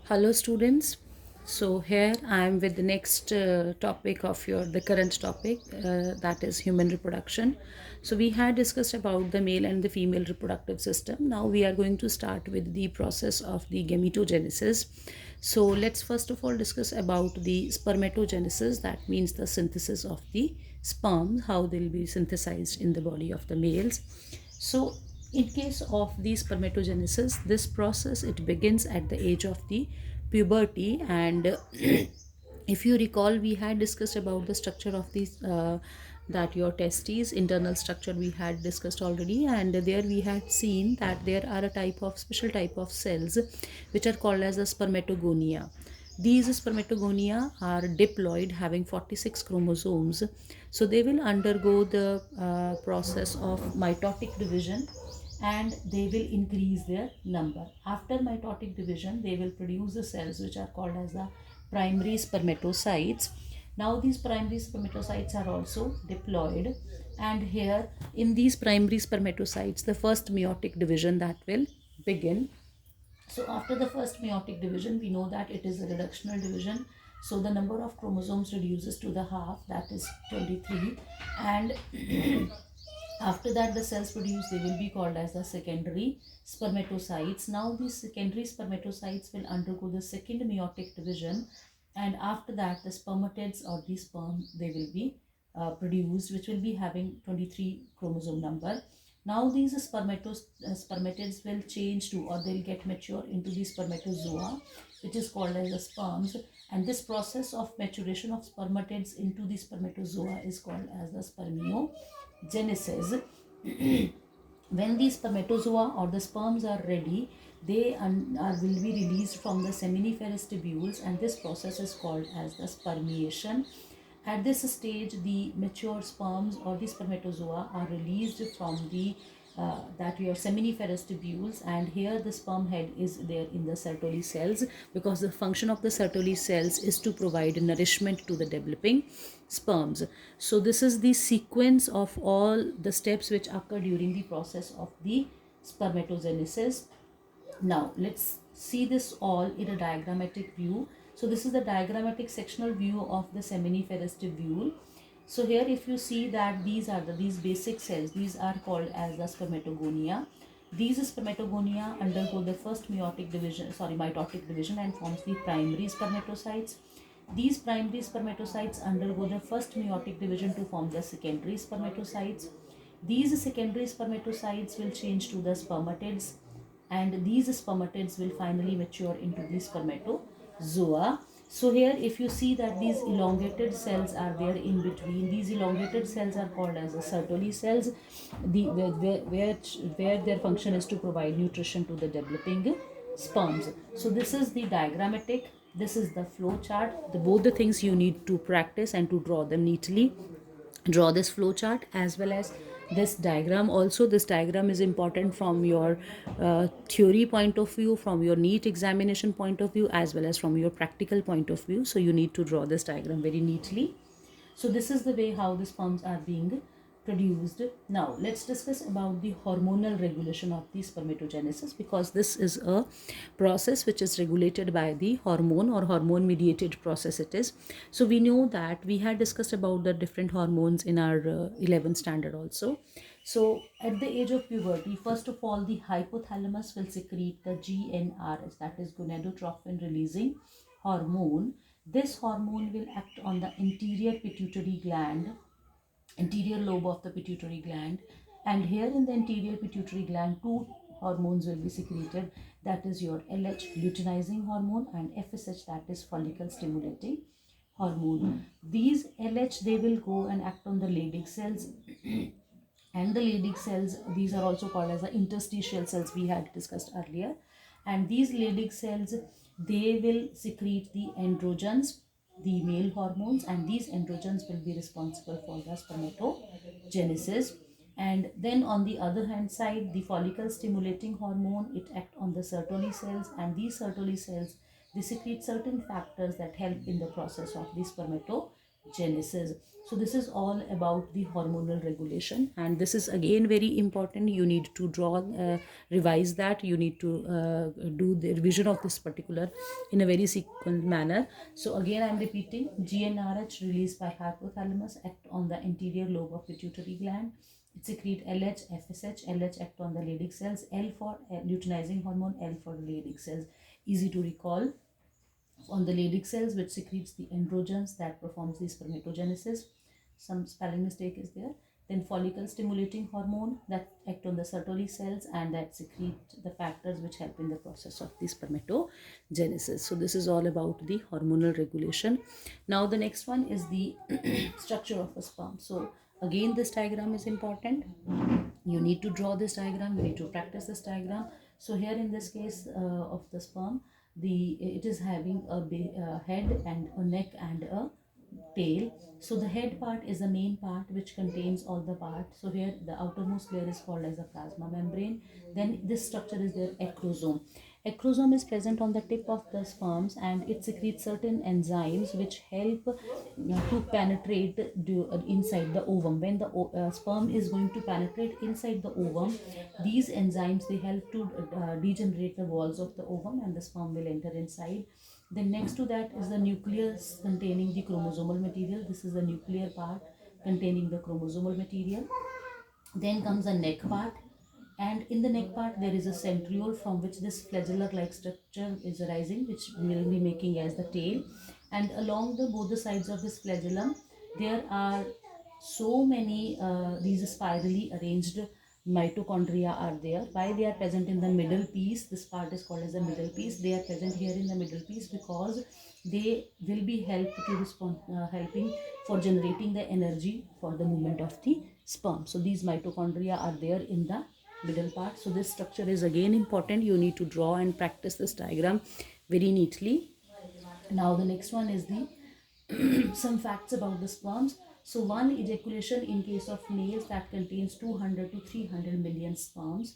Hello students. So here I am with the next topic of the current topic, that is human reproduction. So we had discussed about the male and the female reproductive system. Now we are going to start with the process of the gametogenesis. So let's first of all discuss about the spermatogenesis, that means the synthesis of the sperm, how they'll be synthesized in the body of the males. So in case of the spermatogenesis, this process it begins at the age of the puberty, and if you recall, we had discussed about the structure of these that your testes internal structure we had discussed already, and there we had seen that there are a type of special type of cells which are called as the spermatogonia. These spermatogonia are diploid, having 46 chromosomes. So they will undergo the process of mitotic division, and they will increase their number. After mitotic division, they will produce the cells which are called as the primary spermatocytes. Now these primary spermatocytes are also diploid, and here in these primary spermatocytes, the first meiotic division that will begin. So after the first meiotic division, we know that it is a reductional division. So the number of chromosomes reduces to the half, that is 23. And after that, the cells produced, they will be called as the secondary spermatocytes. Now these secondary spermatocytes will undergo the second meiotic division. And after that, the spermatids or the sperm, they will be produced, which will be having 23 chromosome number. Now these spermatids will change to, or they'll get mature into the spermatozoa, which is called as the sperms. And this process of maturation of spermatids into the spermatozoa is called as the spermiogenesis. When these spermatozoa or the sperms are ready, they will be released from the seminiferous tubules, and this process is called as the spermiation. At this stage, the mature sperms or the spermatozoa are released from the that your seminiferous tubules, and here the sperm head is there in the Sertoli cells, because the function of the Sertoli cells is to provide nourishment to the developing sperms. So this is the sequence of all the steps which occur during the process of the spermatogenesis. Now let's see this all in a diagrammatic view. So this is the diagrammatic sectional view of the seminiferous tubule. So here if you see that these basic cells, these are called as the spermatogonia. These spermatogonia undergo the first mitotic division and forms the primary spermatocytes. These primary spermatocytes undergo the first meiotic division to form the secondary spermatocytes. These secondary spermatocytes will change to the spermatids, and these spermatids will finally mature into the spermatozoa. So here if you see that these elongated cells are there in between, these elongated cells are called as the Sertoli cells, where their function is to provide nutrition to the developing sperms. So this is the diagrammatic, this is the flow chart, both the things you need to practice and to draw them neatly. Draw this flow chart as well as this diagram. Also this diagram is important from your theory point of view, from your NEET examination point of view, as well as from your practical point of view. So you need to draw this diagram very neatly. So this is the way how the sperms are being produced. Now let's discuss about the hormonal regulation of the spermatogenesis, because this is a process which is regulated by the hormone or hormone mediated process it is. So we know that we had discussed about the different hormones in our 11th standard also. So at the age of puberty, first of all, the hypothalamus will secrete the GnRH, that is gonadotrophin releasing hormone. This hormone will act on the anterior lobe of the pituitary gland, and here in the anterior pituitary gland, two hormones will be secreted, that is your LH, luteinizing hormone, and FSH, that is follicle stimulating hormone. These LH, they will go and act on the Leydig cells, and the Leydig cells, these are also called as the interstitial cells we had discussed earlier. And these Leydig cells, they will secrete the androgens, the male hormones, and these androgens will be responsible for the spermatogenesis. And then on the other hand side, the follicle stimulating hormone, it acts on the Sertoli cells, and these Sertoli cells, they secrete certain factors that help in the process of the spermatogenesis. spermatogenesis. So this is all about the hormonal regulation, and this is again very important. You need to draw, revise that. You need to do the revision of this particular in a very sequential manner. So again, I'm repeating: GnRH released by hypothalamus act on the anterior lobe of pituitary gland. It secrete LH, FSH. LH act on the Leydig cells. L for luteinizing hormone. L for Leydig cells. Easy to recall. On the Leydig cells, which secretes the androgens that performs the spermatogenesis. Some spelling mistake is there. Then follicle stimulating hormone that act on the Sertoli cells and that secrete the factors which help in the process of the spermatogenesis. So this is all about the hormonal regulation. Now the next one is the structure of a sperm. So again, this diagram is important. You need to draw this diagram. You need to practice this diagram. So here in this case of the sperm, it is having a head and a neck and a tail. So the head part is the main part which contains all the parts. So here the outermost layer is called as a plasma membrane. Then this structure is their acrosome. Acrosome is present on the tip of the sperms, and it secretes certain enzymes which help to penetrate inside the ovum. When the sperm is going to penetrate inside the ovum, these enzymes, they help to degenerate the walls of the ovum, and the sperm will enter inside. Then next to that is the nucleus containing the chromosomal material. This is the nuclear part containing the chromosomal material. Then comes the neck part, and in the neck part there is a centriole from which this flagellar like structure is arising, which will be making as the tail. And along the both the sides of this flagellum there are so many these spirally arranged mitochondria are there. Why they are present in the middle piece? This part is called as the middle piece. They are present here in the middle piece because they will be helping for generating the energy for the movement of the sperm. So these mitochondria are there in the middle part. So this structure is again important. You need to draw and practice this diagram very neatly. Now the next one is the some facts about the sperms. So one ejaculation in case of males that contains 200 to 300 million sperms.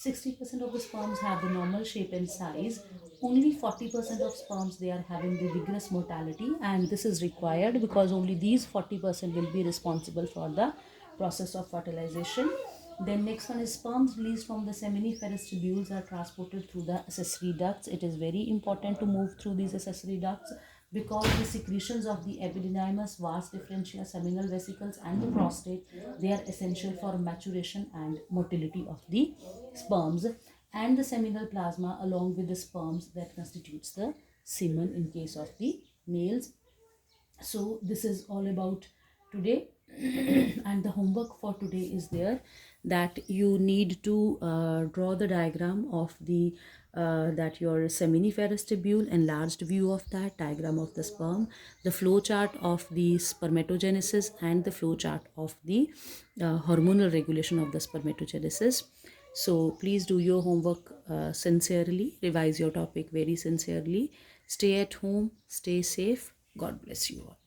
60% of the sperms have the normal shape and size. Only 40% of sperms, they are having the vigorous mortality, and this is required because only these 40% will be responsible for the process of fertilization. Then next one is sperms released from the seminiferous tubules are transported through the accessory ducts. It is very important to move through these accessory ducts because the secretions of the epididymis, vas deferentia, seminal vesicles and the prostate, they are essential for maturation and motility of the sperms, and the seminal plasma along with the sperms that constitutes the semen in case of the males. So this is all about today. And the homework for today is there that you need to draw the diagram of the that your seminiferous tubule, enlarged view of that diagram of the sperm, the flow chart of the spermatogenesis, and the flow chart of the hormonal regulation of the spermatogenesis. So please do your homework sincerely, revise your topic very sincerely, stay at home, stay safe. God bless you all.